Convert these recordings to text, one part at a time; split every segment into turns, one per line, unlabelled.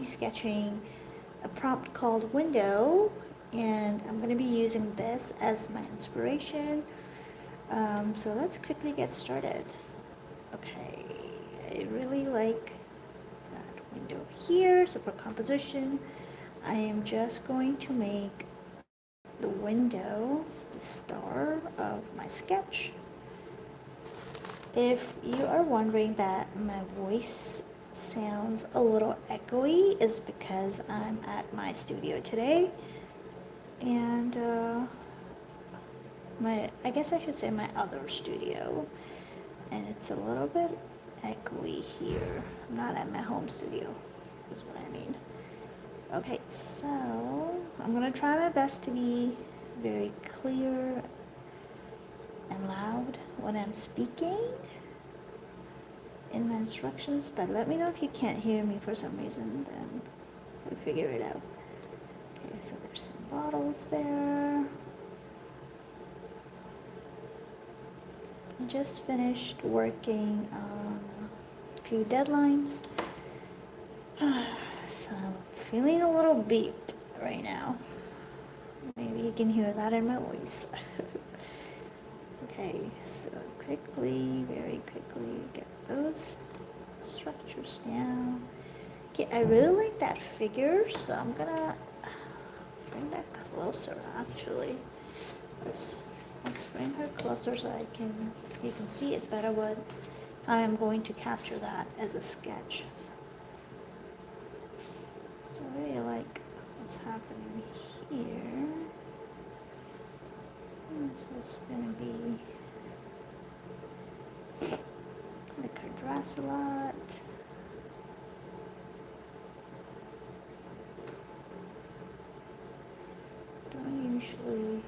sketching a prompt called window, and I'm going to be using this as my inspiration. So let's quickly get started. Okay, I really like that window here. So for composition, I am just going to make the window the star of my sketch. If you are wondering that my voice sounds a little echoey, is because I'm at my studio today, and I guess I should say my other studio, and it's a little bit echoey here. I'm not at my home studio, is what I mean. Okay, so I'm gonna try my best to be very clear and loud when I'm speaking in my instructions, but let me know if you can't hear me for some reason, then we'll figure it out. Okay, so there's some bottles there. I just finished working on a few deadlines, so I'm feeling a little beat right now. Maybe you can hear that in my voice. Okay, so quickly, very quickly, get those structures down. Okay, I really like that figure, so I'm gonna bring that closer actually. Let's bring her closer so you can see it better what I am going to capture that as a sketch. So I really like what's happening here. This is gonna be like her dress a lot. Don't usually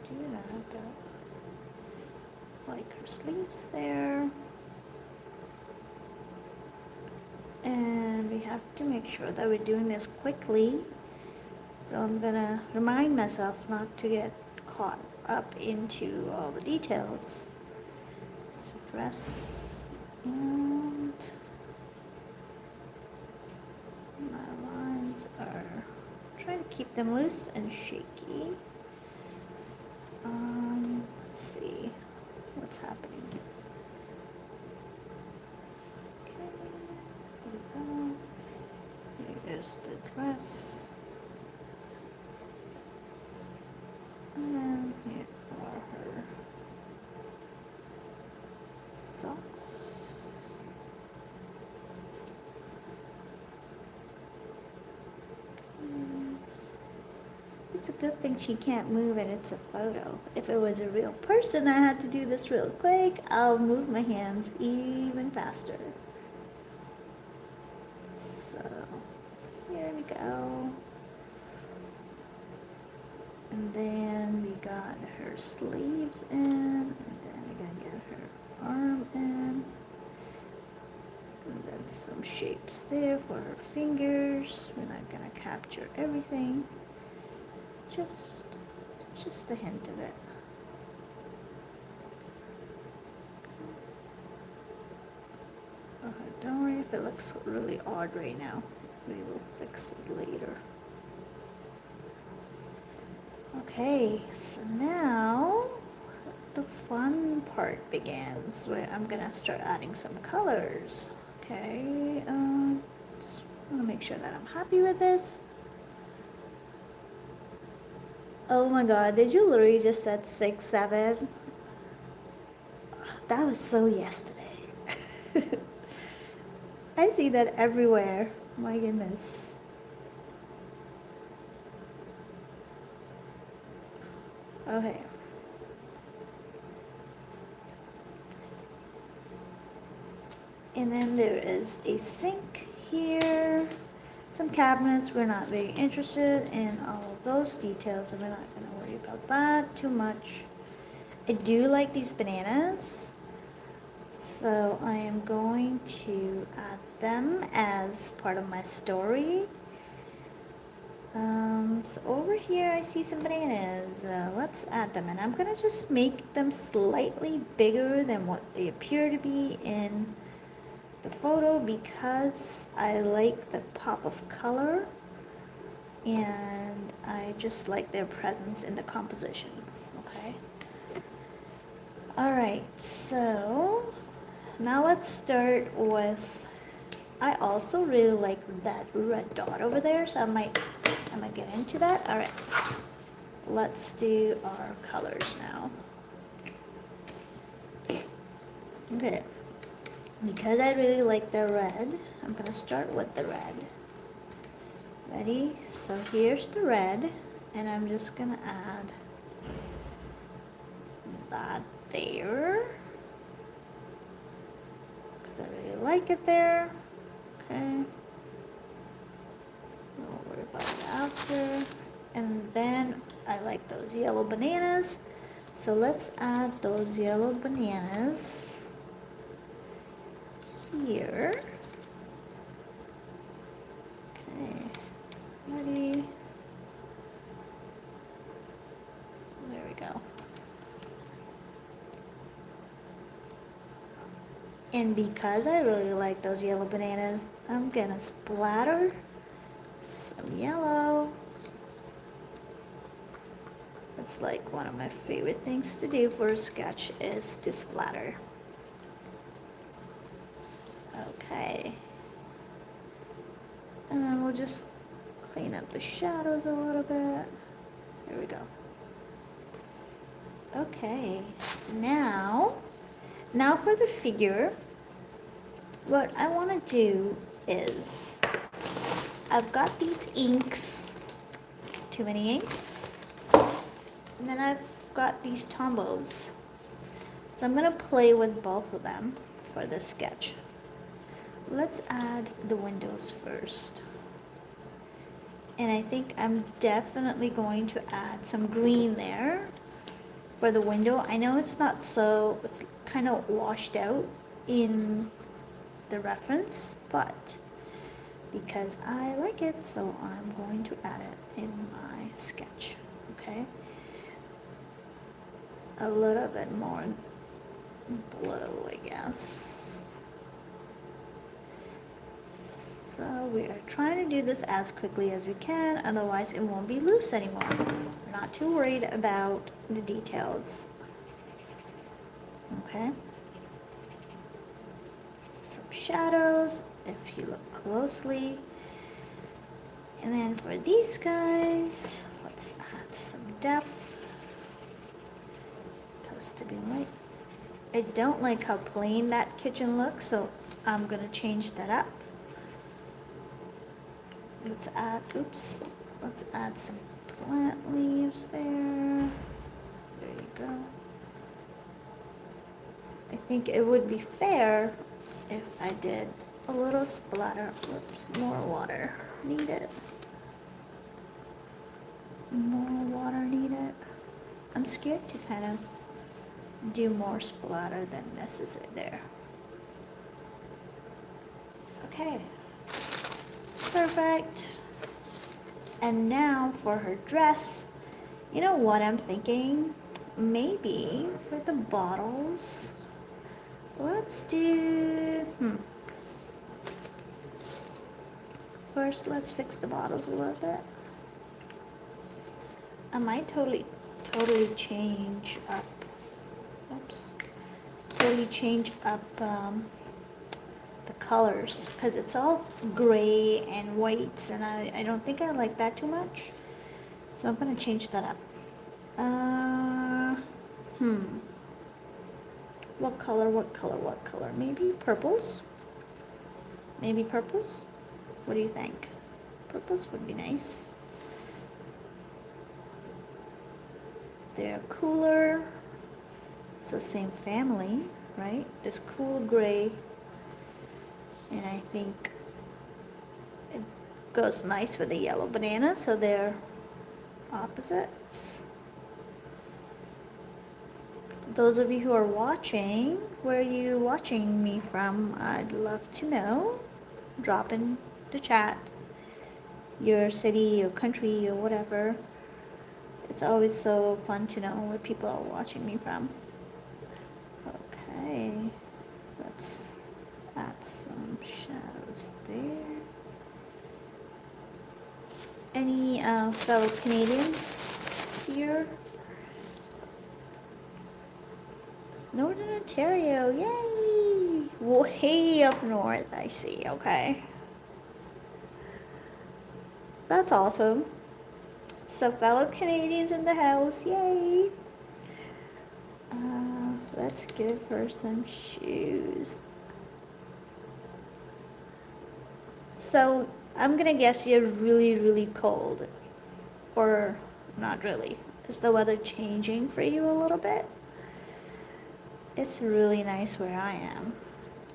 do that, but like her sleeves there. And we have to make sure that we're doing this quickly. So I'm gonna remind myself not to get caught up into all the details. So dress, and my lines are trying to keep them loose and shaky. Let's see what's happening. Okay, here we go. Here is the dress. And then here are her socks. It's a good thing she can't move and it's a photo. If it was a real person, I had to do this real quick, I'll move my hands even faster. So, here we go. And then we got her sleeves in, and then we're gonna get her arm in. And then some shapes there for her fingers. We're not gonna capture everything. Just a hint of it. Don't worry if it looks really odd right now. We will fix it later. Okay, so now the fun part begins, where I'm gonna start adding some colors. Okay, just want to make sure that I'm happy with this. Oh my god, did you literally just said 6, 7? That was so yesterday. I see that everywhere. My goodness. Okay. And then there is a sink here. Some cabinets. We're not very interested in all of those details, so we're not going to worry about that too much. I do like these bananas, so I am going to add them as part of my story. So over here I see some bananas. Let's add them, and I'm gonna just make them slightly bigger than what they appear to be in the photo because I like the pop of color and I just like their presence in the composition. Okay. All right, so now let's start with, I also really like that red dot over there, so I might get into that. All right, let's do our colors now. Okay, because I really like the red, I'm gonna start with the red. Ready? So here's the red, and I'm just gonna add that there, because I really like it there. Okay. Don't worry about it after. And then I like those yellow bananas. So let's add those yellow bananas here. Okay, ready? There we go. And because I really like those yellow bananas, I'm gonna splatter some yellow. It's like one of my favorite things to do for a sketch is to splatter. Okay. And then we'll just clean up the shadows a little bit. There we go. Okay, now for the figure, what I want to do is, I've got these inks, too many inks, and then I've got these Tombows. So I'm going to play with both of them for this sketch. Let's add the windows first. And I think I'm definitely going to add some green there for the window. I know it's not so, it's kind of washed out in the reference, but because I like it, so I'm going to add it in my sketch. Okay, a little bit more blue, I guess. So we are trying to do this as quickly as we can, otherwise it won't be loose anymore. We're not too worried about the details. Okay, some shadows if you look closely. And then for these guys, let's add some depth. Supposed to be light. I don't like how plain that kitchen looks, so I'm gonna change that up. Let's add some plant leaves there. There you go. I think it would be fair if I did a little splatter. Oops, more water needed. More water needed. I'm scared to kind of do more splatter than necessary there. Okay. Perfect. And now for her dress, you know what I'm thinking? Maybe for the bottles, let's do, First, let's fix the bottles a little bit. I might totally change up, change up the colors, because it's all gray and whites, and I don't think I like that too much. So I'm gonna change that up. What color? Maybe purples? What do you think? Purples would be nice. They're cooler, so same family, right? This cool gray, and I think it goes nice with the yellow banana, so they're opposites. Those of you who are watching, where are you watching me from? I'd love to know. Drop in the chat your city, your country, or whatever. It's always so fun to know where people are watching me from. Okay, let's add some there. Any fellow Canadians here? Northern Ontario, yay! Way up north, I see, okay. That's awesome. So fellow Canadians in the house, yay! Let's give her some shoes. So I'm gonna guess you're really, really cold. Or not really. Is the weather changing for you a little bit? It's really nice where I am.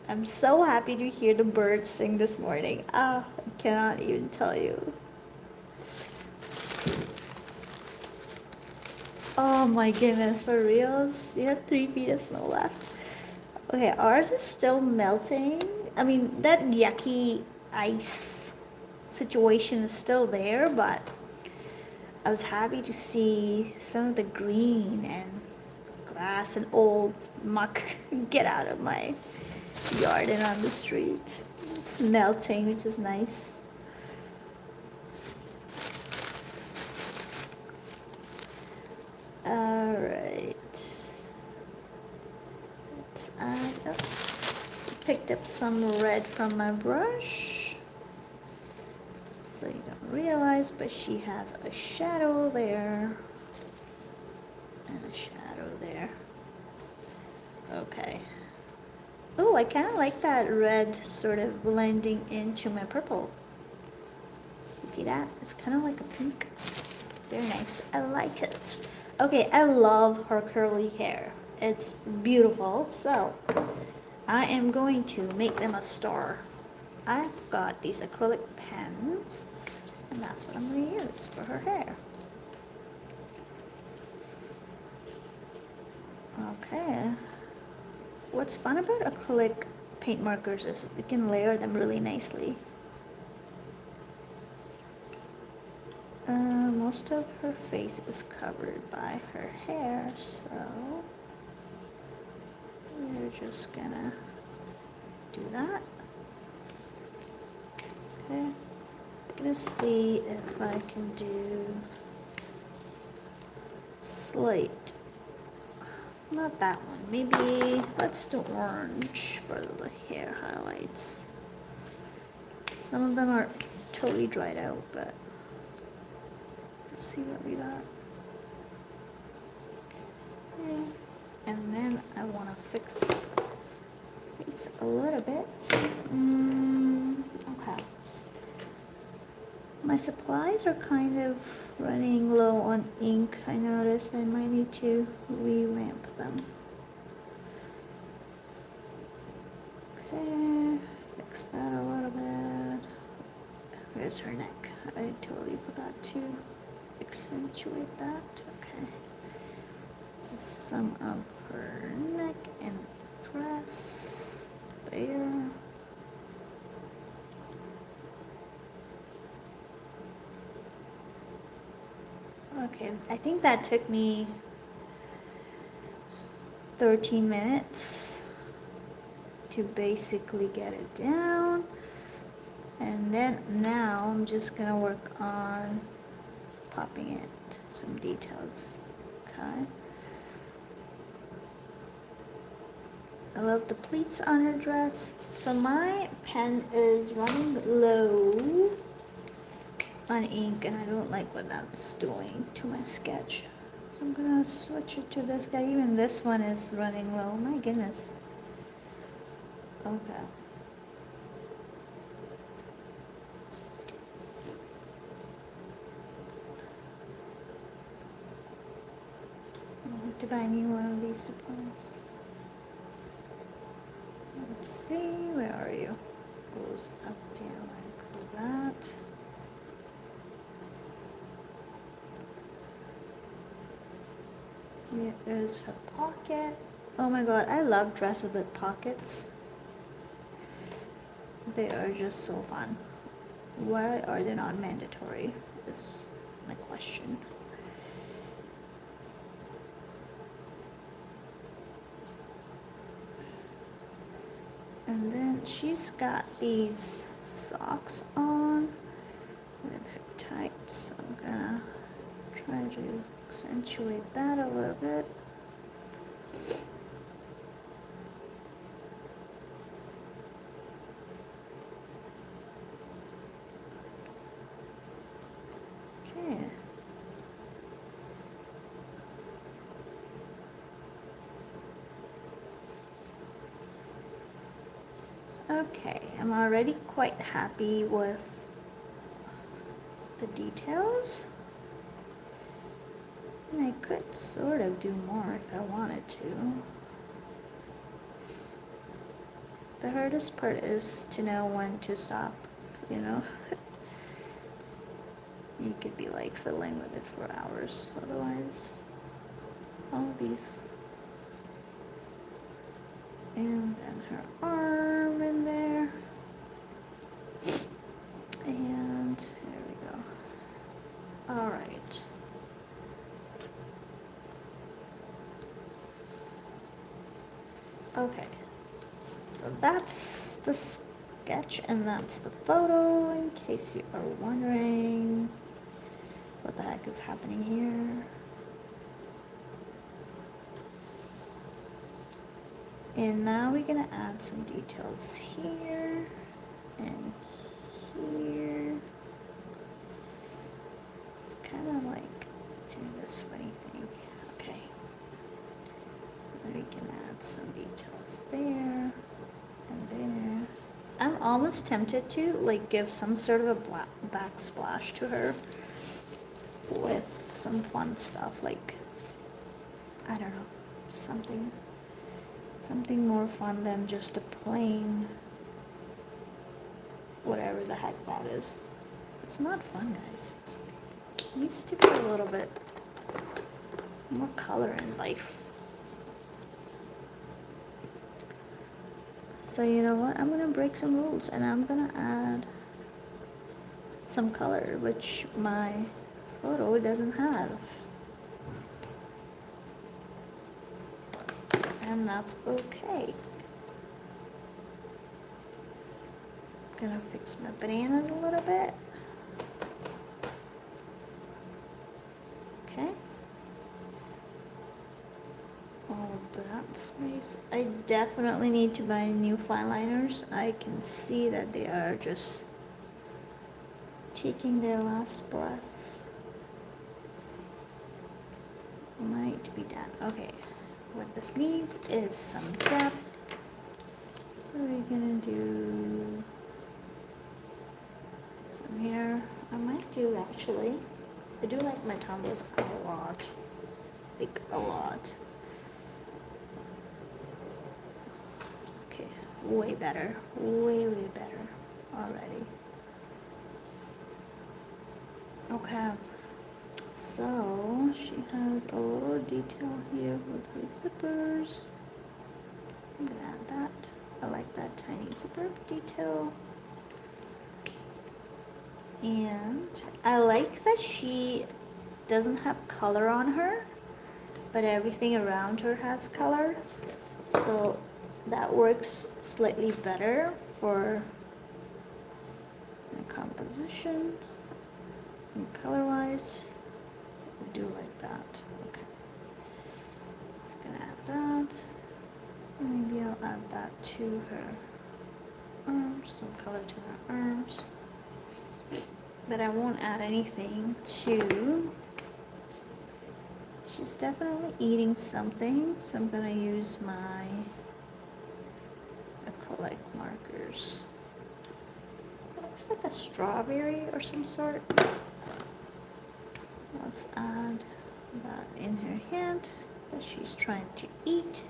I'm so happy to hear the birds sing this morning. I cannot even tell you. Oh my goodness, for reals? You have 3 feet of snow left. Okay, ours is still melting. I mean, that yucky ice situation is still there, but I was happy to see some of the green and grass and old muck get out of my yard and on the street. It's melting, which is nice. Alright. I picked up some red from my brush. So you don't realize, but she has a shadow there. And a shadow there. Okay. Oh, I kind of like that red sort of blending into my purple. You see that? It's kind of like a pink. Very nice. I like it. Okay, I love her curly hair. It's beautiful. So I am going to make them a star. I've got these acrylic pens, and that's what I'm going to use for her hair. Okay. What's fun about acrylic paint markers is you can layer them really nicely. Most of her face is covered by her hair, so we're just gonna do that. Okay, I'm gonna see if I can do slate. Not that one. Maybe let's do orange for the hair highlights. Some of them are totally dried out, but let's see what we got. Okay. And then I want to fix face a little bit. Okay. My supplies are kind of running low on ink. I noticed I might need to revamp them. Okay, fix that a little bit. Where's her neck? I totally forgot to accentuate that. Okay. This is some of her neck and dress there. Okay, I think that took me 13 minutes to basically get it down. And then now I'm just gonna work on popping it, some details, okay? I love the pleats on her dress. So my pen is running low on ink and I don't like what that's doing to my sketch. So I'm gonna switch it to this guy. Even this one is running low, my goodness. Okay. I have to buy me one of these supplies. Let's see, where are you? Goes up, down, like that. Here is her pocket. Oh my god, I love dresses with pockets. They are just so fun. Why are they not mandatory? Is my question. And then she's got these socks on with her tights. So I'm gonna try to accentuate that a little bit. Okay. Okay, I'm already quite happy with the details. And I could sort of do more if I wanted to. The hardest part is to know when to stop, you know? You could be like fiddling with it for hours otherwise. All these. And then her arm in there. And there we go. All right. Okay. So that's the sketch and that's the photo, in case you are wondering what the heck is happening here. And now we're gonna add some details here and here. It's kind of like doing this funny thing. Okay. Then we can add some details there and there. I'm almost tempted to like give some sort of a backsplash to her with some fun stuff, like, I don't know, something more fun than just a plain whatever the heck that is. It's not fun, guys. It needs to be a little bit more color in life. So you know what? I'm gonna break some rules and I'm gonna add some color, which my photo doesn't have. And that's okay. I'm gonna fix my bananas a little bit. Okay. All that space. I definitely need to buy new fine liners. I can see that they are just taking their last breath. Might be done. Okay. What this needs is some depth. So we're gonna do some here. I might do actually. I do like my tombos a lot. Like a lot. Okay, way better. Way better already. Okay. So she has a little detail here with her zippers. I'm gonna add that. I like that tiny zipper detail. And I like that she doesn't have color on her, but everything around her has color. So that works slightly better for my composition and color-wise. I do like that. Okay. Just gonna add that. Maybe I'll add that to her arms, some color to her arms. But I won't add anything to. She's definitely eating something, so I'm gonna use my acrylic markers. It looks like a strawberry or some sort. Let's add that in her hand that she's trying to eat.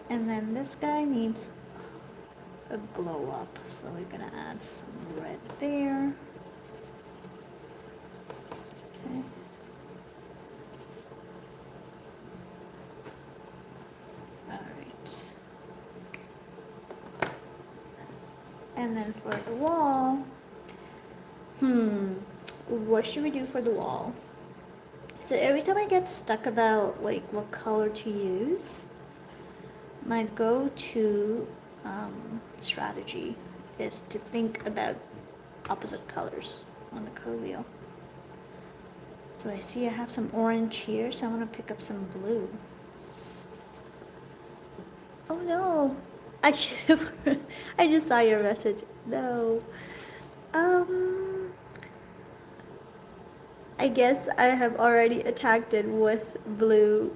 And then this guy needs a glow up, so we're gonna add some red there. Okay. Alright. And then for the wall, what should we do for the wall? So every time I get stuck about like what color to use, my go-to strategy is to think about opposite colors on the color wheel. So I see I have some orange here, so I want to pick up some blue. Oh no, I should have, I just saw your message. No. I guess I have already attacked it with blue.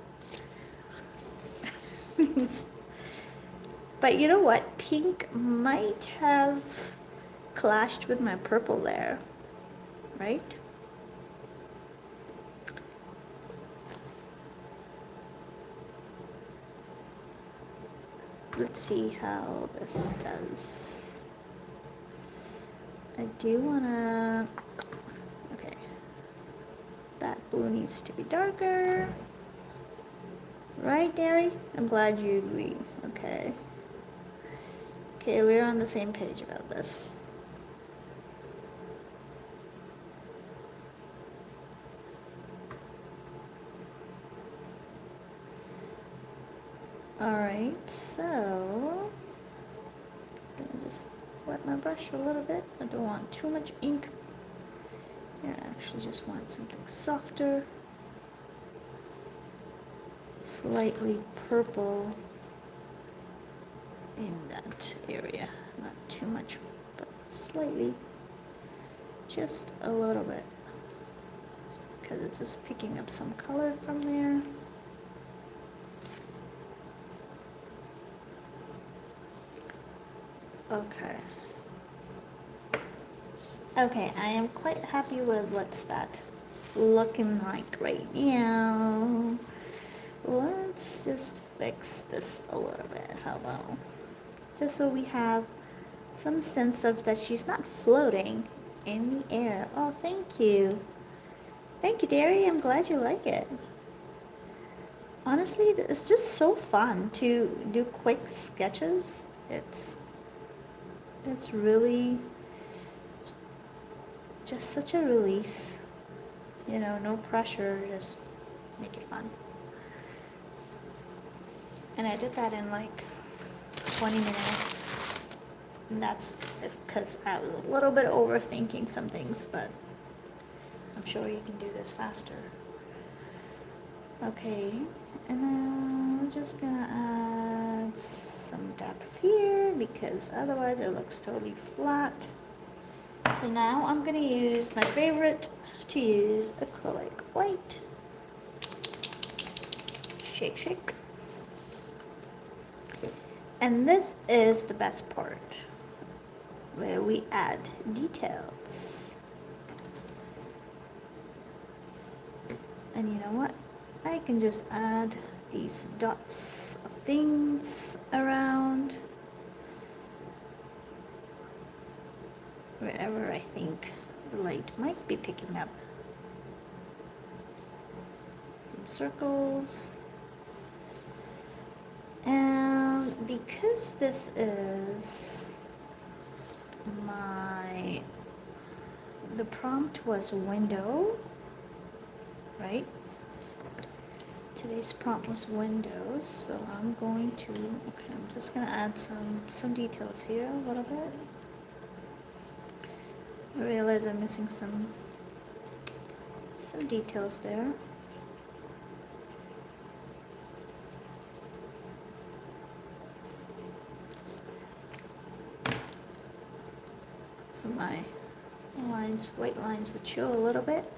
But you know what? Pink might have clashed with my purple there, right? Let's see how this does. I do wanna, okay. That blue needs to be darker. Right, Derry? I'm glad you agree. Okay. Okay, we're on the same page about this. Alright, so I'm gonna just wet my brush a little bit. I don't want too much ink. I actually just want something softer. Slightly purple in that area. Not too much, but slightly. Just a little bit. Because it's just picking up some color from there. Okay. Okay, I am quite happy with what's that looking like right now. Let's just fix this a little bit. How about? Just so we have some sense of that she's not floating in the air. Oh, thank you. Thank you, Derry. I'm glad you like it. Honestly, it's just so fun to do quick sketches. It's really just such a release. You know, no pressure, just make it fun. And I did that in like 20 minutes. And that's because I was a little bit overthinking some things, but I'm sure you can do this faster. Okay, and then we're just gonna add some depth here because otherwise it looks totally flat. So now I'm gonna use my favorite to use, acrylic white. Shake, shake. And this is the best part, where we add details. And you know what? I can just add these dots of things around wherever I think the light might be picking up. Some circles. And because this is the prompt was window, right? Today's prompt was windows, so I'm going to, okay, I'm just gonna add some details here a little bit. I realize I'm missing some details there. So my lines, white lines would show a little bit.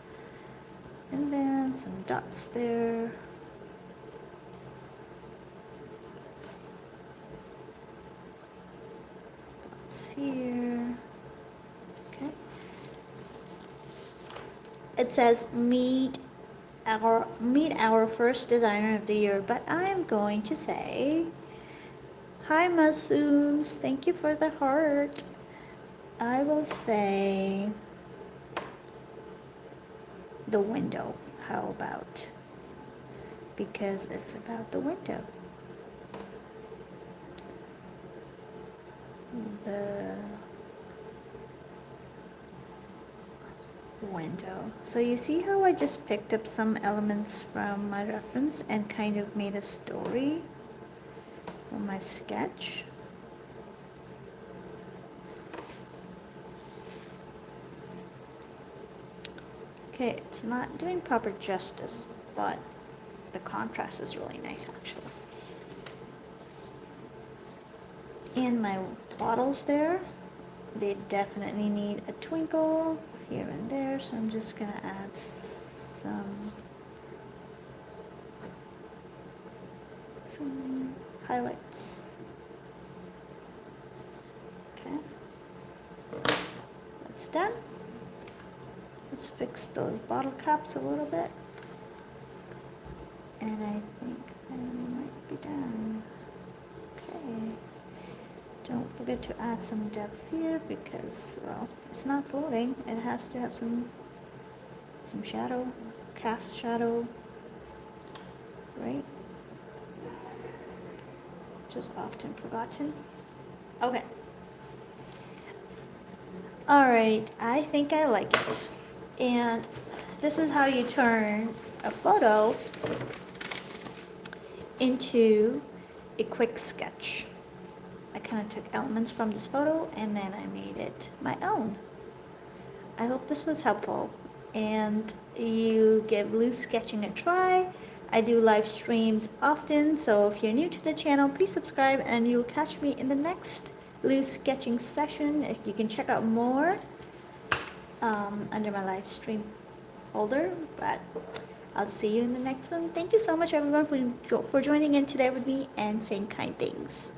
And then some dots there. Dots here. Okay. It says meet our first designer of the year, but I'm going to say hi Masums, thank you for the heart. I will say the window. How about? Because it's about the window. The window. So you see how I just picked up some elements from my reference and kind of made a story from my sketch? Okay, it's not doing proper justice, but the contrast is really nice actually. And my bottles there, they definitely need a twinkle here and there, so I'm just gonna add some highlights. Okay, that's done. Let's fix those bottle caps a little bit. And I think I might be done. Okay. Don't forget to add some depth here because, well, it's not floating. It has to have some shadow, cast shadow, right? Just often forgotten. Okay. Alright, I think I like it. And this is how you turn a photo into a quick sketch. I kind of took elements from this photo and then I made it my own. I hope this was helpful and you give loose sketching a try. I do live streams often, so if you're new to the channel, please subscribe and you'll catch me in the next loose sketching session. If you can check out more under my live stream folder, but I'll see you in the next one. Thank you so much everyone for joining in today with me and saying kind things.